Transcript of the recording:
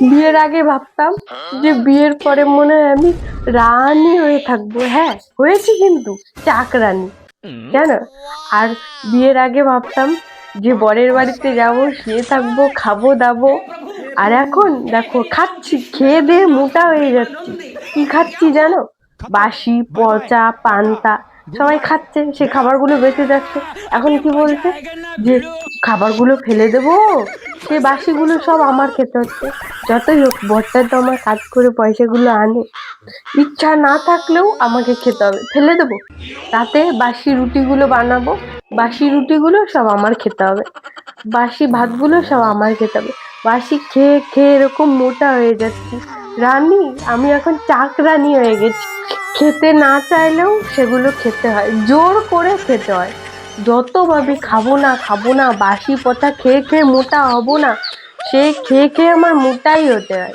বিয়ের আগে ভাবতাম যে বিয়ের পরে মনে হয় আমি রানী হয়ে থাকবো। হ্যাঁ, হয়েছি কিন্তু চাকরানী, জানো। আর বিয়ের আগে ভাবতাম যে বরের বাড়িতে যাব, শুয়ে থাকবো, খাবো দাবো। আর এখন দেখো খাচ্ছি, খেয়ে দিয়ে মোটা হয়ে যাচ্ছি। কি খাচ্ছি জানো? বাসি পচা পান্তা সবাই খাচ্ছে, সে খাবারগুলো বেঁচে যাচ্ছে। এখন কি বলছে যে খাবারগুলো ফেলে দেবো, সে বাসিগুলো সব আমার খেতে হচ্ছে। যতই হোক বরটা তো আমার কাজ করে পয়সাগুলো আনে, ইচ্ছা না থাকলেও আমাকে খেতে হবে, ফেলে দেবো। রাতে বাসি রুটিগুলো বানাবো, বাসি রুটিগুলো সব আমার খেতে হবে, বাসি ভাতগুলো সব আমার খেতে হবে। বাসি খেয়ে খেয়ে এরকম মোটা হয়ে যাচ্ছি। রানী, আমি এখন চাকরানী হয়ে গেছি। খেতে না চাইলেও সেগুলো খেতে হয়, জোর করে খেতে হয়। যত ভাবি খাবো না খাবো না, বাসি পচা খেয়ে খেয়ে মোটা হব না, সে খেয়ে খেয়ে আমার মোটাই হতে হয়।